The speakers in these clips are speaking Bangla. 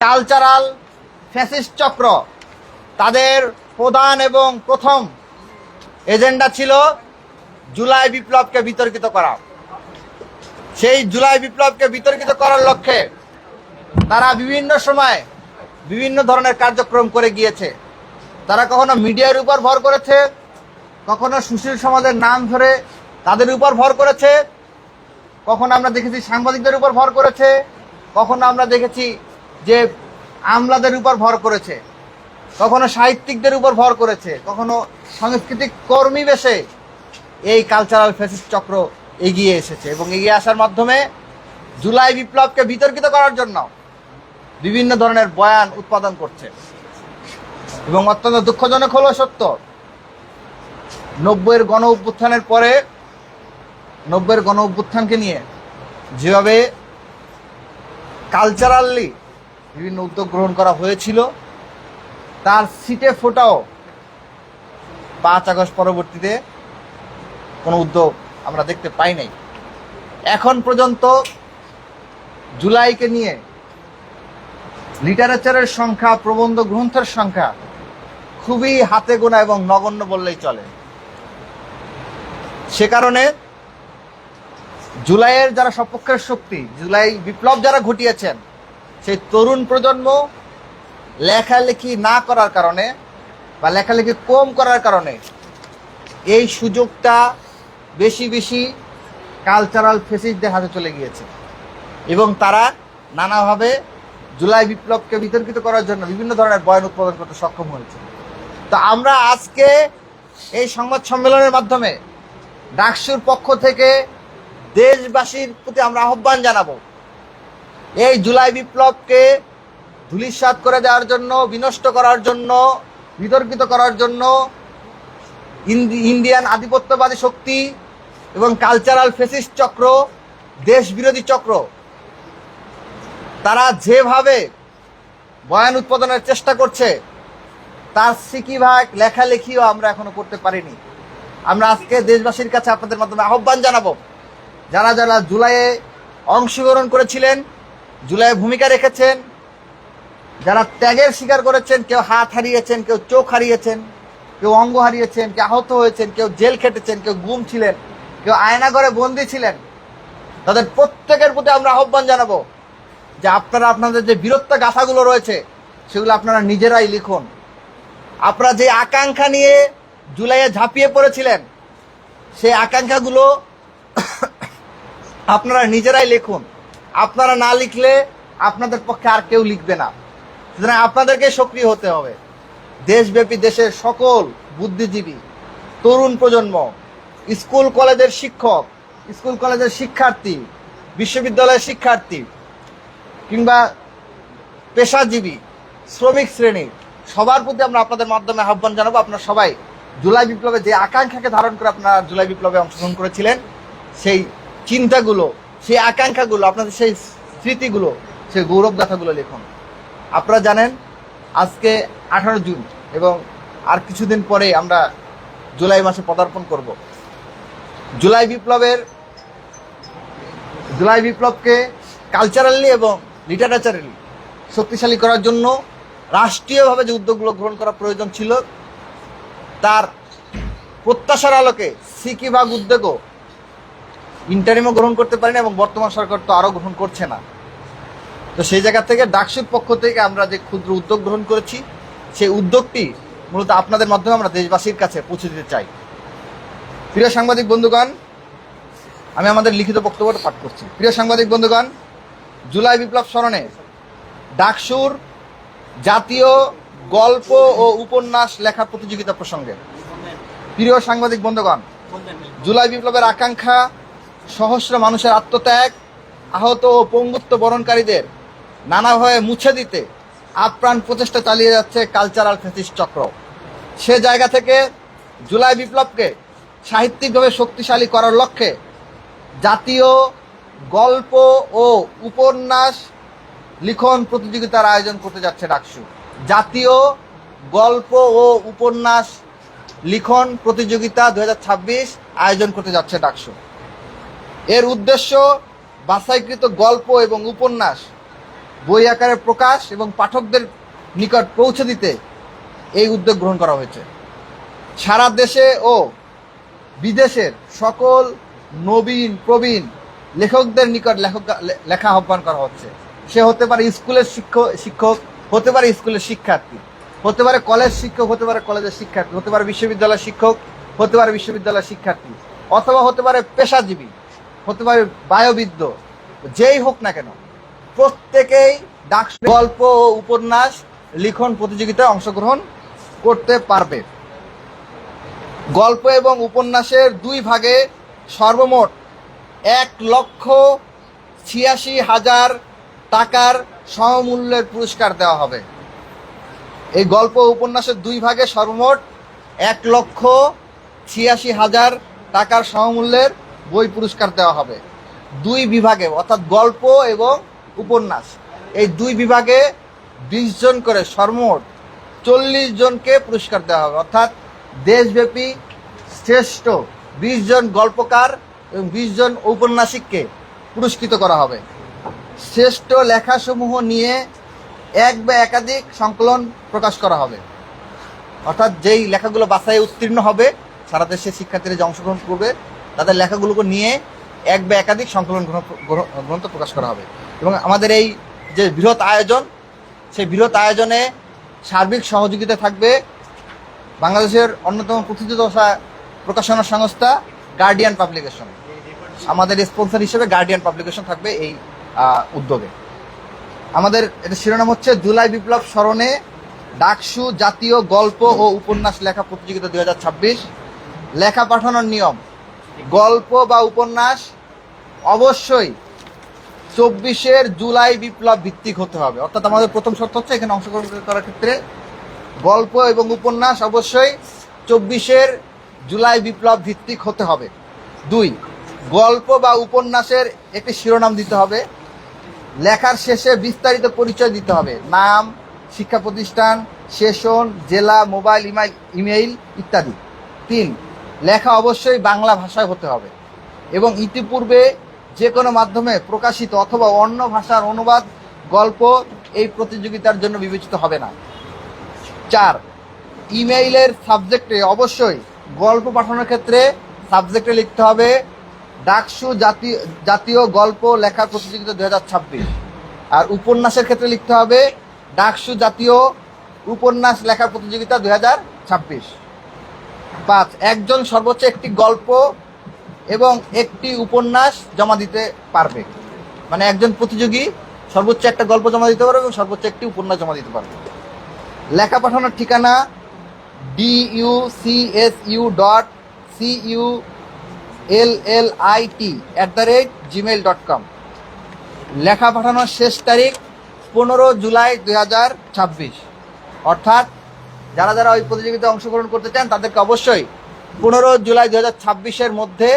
কালচারাল ফ্যাসিস্ট চক্র তাদের প্রধান এবং প্রথম এজেন্ডা ছিল জুলাই বিপ্লবকে বিতর্কিত করা। সেই জুলাই বিপ্লবকে বিতর্কিত করার লক্ষ্যে তারা বিভিন্ন সময় বিভিন্ন ধরনের কার্যক্রম করে গিয়েছে। তারা কখনো মিডিয়ার উপর ভর করেছে, কখনো সুশীল সমাজের নাম ধরে তাদের উপর ভর করেছে, কখনো আমরা দেখেছি সাংবাদিকদের উপর ভর করেছে, কখনো আমরা দেখেছি যে আমলাদের উপর ভর করেছে, কখনো সাহিত্যিকদের উপর ভর করেছে, কখনো সাংস্কৃতিক কর্মী বেশে এই কালচারাল ফ্যাসিস্ট চক্র এগিয়ে এসেছে এবং এগিয়ে আসার মাধ্যমে জুলাই বিপ্লবকে বিতর্কিত করার জন্য বিভিন্ন ধরনের বয়ান উৎপাদন করছে। এবং অত্যন্ত দুঃখজনক হলো সত্য, 90-এর গণ অভ্যুত্থানের পরে 90-এর গণ অভ্যুত্থানকে নিয়ে যেভাবে কালচারালি বিভিন্ন উদ্যোগ গ্রহণ করা হয়েছিল, তার সিটে ফোটাও 5 আগস্ট পরবর্তীতে কোনো উদ্যোগ আমরা দেখতে পাই নাই। এখন পর্যন্ত জুলাইকে নিয়ে লিটারেচারের সংখ্যা, প্রবন্ধ গ্রন্থের সংখ্যা খুবই হাতে গোনা এবং নগণ্য বললেই চলে। সে কারণে জুলাইয়ের যারা সপক্ষের শক্তি, জুলাই বিপ্লব যারা ঘটিয়েছেন, সেই তরুণ প্রজন্ম লেখালেখি না করার কারণে বা লেখালেখি কম করার কারণে এই সুযোগটা বেশি বেশি কালচারাল ফেসিস্টদের হাতে চলে গিয়েছে এবং তারা নানাভাবে জুলাই বিপ্লবকে বিতর্কিত করার জন্য বিভিন্ন ধরনের বয়ান উৎপাদন করতে সক্ষম হয়েছে। তো আমরা আজকে এই সংবাদ সম্মেলনের মাধ্যমে ডাকসুর পক্ষ থেকে দেশবাসীর প্রতি আমরা আহ্বান জানাবো, এই জুলাই বিপ্লবকে ধূলিসাৎ করে দেওয়ার জন্য, বিনষ্ট করার জন্য, বিতর্কিত করার জন্য ইন্ডিয়ান আধিপত্যবাদী শক্তি এবং কালচারাল ফেসিস্ট চক্র, দেশ বিরোধী চক্র, তারা যেভাবে বয়ান উৎপাদনের চেষ্টা করছে তার সিকিভাগ লেখালেখিও আমরা এখনো করতে পারিনি। আমরা আজকে দেশবাসীর কাছে আপনাদের মাধ্যমে আহ্বান জানাবো, যারা যারা জুলাইয়ে অংশগ্রহণ করেছিলেন, জুলাইয়ে ভূমিকা রেখেছেন, যারা ত্যাগের স্বীকার করেছেন, কেউ হাত হারিয়েছেন, কেউ চোখ হারিয়েছেন, কেউ অঙ্গ হারিয়েছেন, কেউ আহত হয়েছেন, কেউ জেল খেটেছেন, কেউ গুম ছিলেন, কেউ আয়নাঘরে বন্দী ছিলেন, তাদের প্রত্যেকের প্রতি আমরা আহ্বান জানাবো যে আপনারা আপনাদের যে বীরত্ব গাথাগুলো রয়েছে সেগুলো আপনারা নিজেরাই লিখুন। আপনারা যে আকাঙ্ক্ষা নিয়ে জুলাইয়ে ঝাঁপিয়ে পড়েছিলেন সেই আকাঙ্ক্ষাগুলো আপনারা নিজেরাই লিখুন। আপনারা না লিখলে আপনাদের পক্ষে আর কেউ লিখবে না। সুতরাং আপনাদেরকে সক্রিয় হতে হবে। দেশব্যাপী দেশের সকল বুদ্ধিজীবী, তরুণ প্রজন্ম, স্কুল কলেজের শিক্ষক, স্কুল কলেজের শিক্ষার্থী, বিশ্ববিদ্যালয়ের শিক্ষার্থী কিংবা পেশাজীবী, শ্রমিক শ্রেণী, সবার প্রতি আমরা আপনাদের মাধ্যমে আহ্বান জানাবো, আপনারা সবাই জুলাই বিপ্লবে যে আকাঙ্ক্ষাকে ধারণ করে আপনারা জুলাই বিপ্লবে অংশগ্রহণ করেছিলেন, সেই চিন্তাগুলো, সেই আকাঙ্ক্ষাগুলো, আপনাদের সেই স্মৃতিগুলো, সেই গৌরবগাথাগুলো লিখুন। আপনারা জানেন আজকে 18 জুন এবং আর কিছুদিন পরে আমরা জুলাই মাসে পদার্পণ করব। জুলাই বিপ্লবকে কালচারালি এবং লিটারেচারালি শক্তিশালী করার জন্য রাষ্ট্রীয়ভাবে যে উদ্যোগগুলো গ্রহণ করা প্রয়োজন ছিল, তার প্রত্যাশার আলোকে সিকিভাগ উদ্যোগও ইন্টারিমও গ্রহণ করতে পারেনি এবং বর্তমান সরকার তো আরও গ্রহণ করছে না। তো সেই জায়গা থেকে ডাকসুর পক্ষ থেকে আমরা যে ক্ষুদ্র উদ্যোগ গ্রহণ করেছি, সেই উদ্যোগটি মূলত আপনাদের মাধ্যমে আমরা দেশবাসীর কাছে পৌঁছে দিতে চাই। প্রিয় সাংবাদিক বন্ধুগণ, আমি আমাদের লিখিত বক্তব্যটা পাঠ করছি। প্রিয় সাংবাদিক বন্ধুগণ, জুলাই বিপ্লব স্মরণে ডাকসুর জাতীয় গল্প ও উপন্যাস লেখা প্রতিযোগিতা প্রসঙ্গে প্রিয় সাংবাদিক বন্ধুগণ, জুলাই বিপ্লবের আকাঙ্ক্ষা, সহস্র মানুষের আত্মত্যাগ, আহত ও পঙ্গুত্ব বরণকারীদের নানাভাবে মুছে দিতে আপ্রাণ প্রচেষ্টা চালিয়ে যাচ্ছে কালচারাল ফ্যাসিস্ট চক্র। সে জায়গা থেকে জুলাই বিপ্লবকে সাহিত্যিকভাবে শক্তিশালী করার লক্ষ্যে জাতীয় গল্প ও উপন্যাস লিখন প্রতিযোগিতার আয়োজন করতে যাচ্ছে ডাকসু। জাতীয় গল্প ও উপন্যাস লিখন প্রতিযোগিতা 2026 আয়োজন করতে যাচ্ছে ডাকসু। এর উদ্দেশ্য বাছাইকৃত গল্প এবং উপন্যাস বই আকারে প্রকাশ এবং পাঠকদের নিকট পৌঁছে দিতে এই উদ্যোগ গ্রহণ করা হয়েছে। সারা দেশে ও বিদেশের সকল নবীন প্রবীণ লেখকদের নিকট লেখা আহ্বান করা হচ্ছে। সে হতে পারে স্কুলের শিক্ষক, হতে পারে স্কুলের শিক্ষার্থী, হতে পারে কলেজ শিক্ষক, হতে পারে কলেজের শিক্ষার্থী, হতে পারে বিশ্ববিদ্যালয়ের শিক্ষক, হতে পারে বিশ্ববিদ্যালয়ের শিক্ষার্থী, অথবা হতে পারে পেশাজীবী, হতে পারে বায়ুবিদ্য, যেই হোক না কেন প্রত্যেকেই ডাকসু গল্প ও উপন্যাস লিখন প্রতিযোগিতায় অংশগ্রহণ করতে পারবে। গল্প এবং উপন্যাসের 2 ভাগে সর্বমোট 1,86,000 টাকার সমমূল্যের পুরস্কার দেওয়া হবে। এই গল্প ও উপন্যাসের 2 ভাগে সর্বমোট 1,86,000 টাকার সমমূল্যের বই পুরস্কার দেওয়া হবে 2 বিভাগে, অর্থাৎ গল্প এবং উপন্যাস। এই 2 বিভাগে 20 জন করে সর্বমোট 40 জনকে পুরস্কার দেওয়া হবে, অর্থাৎ দেশব্যাপী শ্রেষ্ঠ 20 জন গল্পকার এবং 20 জন ঔপন্যাসিককে পুরস্কৃত করা হবে। শ্রেষ্ঠ লেখাসমূহ নিয়ে এক বা একাধিক সংকলন প্রকাশ করা হবে, অর্থাৎ যেই লেখাগুলো বাছাই উত্তীর্ণ হবে, সারা দেশের শিক্ষার্থীরা যে অংশগ্রহণ করবে তাদের লেখাগুলোকে নিয়ে এক বা একাধিক সংকলন গ্রন্থ প্রকাশ করা হবে। এবং আমাদের এই যে বৃহৎ আয়োজন, সেই বৃহৎ আয়োজনে সার্বিক সহযোগিতা থাকবে বাংলাদেশের অন্যতম প্রথিতযশা প্রকাশনা সংস্থা গার্ডিয়ান পাবলিকেশন। আমাদের স্পন্সর হিসেবে গার্ডিয়ান পাবলিকেশন থাকবে এই উদ্যোগে। আমাদের এটা শিরোনাম হচ্ছে জুলাই বিপ্লব স্মরণে ডাকসু জাতীয় গল্প ও উপন্যাস লেখা প্রতিযোগিতা 2026। লেখা পাঠানোর নিয়ম: গল্প বা উপন্যাস অবশ্যই 24 জুলাই বিপ্লব ভিত্তিক হতে হবে। অর্থাৎ আমাদের প্রথম শর্ত হচ্ছে এখানে অংশগ্রহণ করার ক্ষেত্রে গল্প এবং উপন্যাস অবশ্যই 24 জুলাই বিপ্লব ভিত্তিক হতে হবে। 2, গল্প বা উপন্যাসের একটি শিরোনাম দিতে হবে। লেখার শেষে বিস্তারিত পরিচয় দিতে হবে: নাম, শিক্ষা প্রতিষ্ঠান, সেশন, জেলা, মোবাইল, ইমেইল ইত্যাদি। 3, লেখা অবশ্যই বাংলা ভাষায় হতে হবে এবং ইতিপূর্বে যে কোনো মাধ্যমে প্রকাশিত অথবা অন্য ভাষার অনুবাদ গল্প এই প্রতিযোগিতার জন্য বিবেচিত হবে না। 4, ইমেইলের সাবজেক্টে অবশ্যই গল্প পাঠানোর ক্ষেত্রে সাবজেক্টে লিখতে হবে ডাকসু জাতীয় গল্প লেখার প্রতিযোগিতা 2026। আর উপন্যাসের ক্ষেত্রে লিখতে হবে ডাকসু জাতীয় উপন্যাস লেখার প্রতিযোগিতা 2026। 5, একজন সর্বোচ্চ একটি গল্প এবং একটি উপন্যাস জমা দিতে পারবে। মানে একজন প্রতিযোগী সর্বোচ্চ একটা গল্প জমা দিতে পারবে এবং সর্বোচ্চ একটি উপন্যাস জমা দিতে পারবে। লেখা পাঠানোর ঠিকানা ducsullit@gmail.com। লেখা পাঠানোর শেষ তারিখ 15 জুলাই 2026। অর্থাৎ যারা যারা ওই প্রতিযোগিতায় অংশগ্রহণ করতে চান তাদেরকে অবশ্যই 15 জুলাই 2026-এর মধ্যে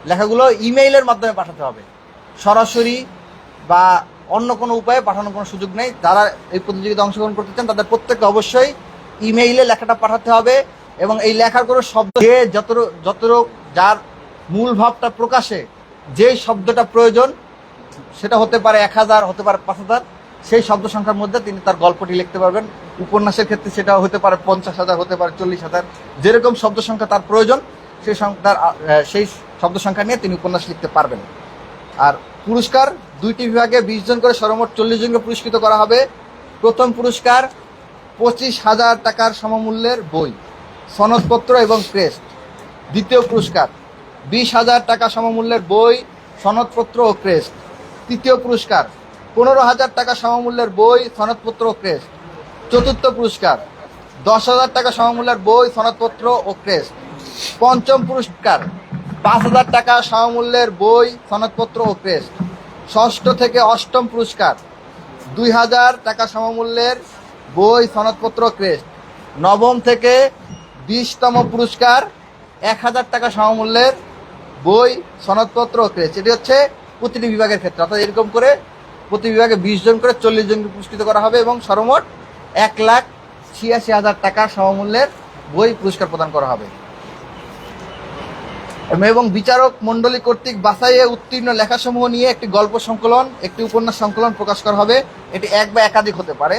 লেখাগুলো ইমেইলের মাধ্যমে পাঠাতে হবে। সরাসরি বা অন্য কোনো উপায়ে পাঠানোর কোনো সুযোগ নেই। যারা এই প্রতিযোগিতায় অংশগ্রহণ করতে চান তাদের প্রত্যেককে অবশ্যই ইমেইলে লেখাটা পাঠাতে হবে এবং এই লেখার কোনো শব্দ যে যতটুকু যার মূল ভাবটা প্রকাশে যেই শব্দটা প্রয়োজন, সেটা হতে পারে 1000, হতে পারে 5000, সেই শব্দ সংখ্যার মধ্যে তিনি তার গল্পটি লিখতে পারবেন। উপন্যাসের ক্ষেত্রে সেটা হতে পারে 50,000, হতে পারে 40,000, যেরকম শব্দ সংখ্যা তার প্রয়োজন সেই শব্দ সংখ্যা নিয়ে তিনি উপন্যাস লিখতে পারবেন। আর পুরস্কার 2টি বিভাগে 20 জন করে সর্বমোট 40 জনকে পুরস্কৃত করা হবে। প্রথম পুরস্কার 25,000 টাকার সমমূল্যের বই, সনদপত্র এবং ক্রেস্ট। দ্বিতীয় পুরস্কার 20,000 টাকা সমমূল্যের বই, সনদপত্র ও ক্রেস্ট। তৃতীয় পুরস্কার 15,000 টাকা সমমূল্যের বই, সনদপত্র ও ক্রেস্ট। চতুর্থ পুরস্কার 10,000 টাকা সমমূল্যের বই, সনদপত্র ও ক্রেস্ট। পঞ্চম পুরস্কার 5,000 টাকা সমমূল্যের বই, সনদপত্র ও ক্রেস্ট। ষষ্ঠ থেকে অষ্টম পুরস্কার 2,000 টাকা সমমূল্যের বই, সনদপত্র, ক্রেস্ট। নবম থেকে 20তম পুরস্কার 1,000 টাকা সমমূল্যের বই, সনদপত্র ও ক্রেস্ট। এটি হচ্ছে প্রতিটি বিভাগের ক্ষেত্রে। অর্থাৎ এরকম করে প্রতি বিভাগে 20 জন করে 40 জনকে পুরস্কৃত করা হবে এবং সর্বমোট 1,86,000 টাকা সমমূল্যের বই পুরস্কার প্রদান করা হবে। এবং বিচারক মণ্ডলী কর্তৃক বাছাইয়ে উত্তীর্ণ লেখাসমূহ নিয়ে একটি গল্প সংকলন, একটি উপন্যাস সংকলন প্রকাশ করা হবে। এটি এক বা একাধিক হতে পারে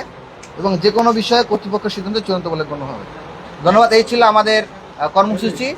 এবং যে কোনো বিষয়ে কর্তৃপক্ষের সিদ্ধান্ত চূড়ান্ত বলে গণ্য হবে। ধন্যবাদ। এই ছিল আমাদের কর্মসূচি।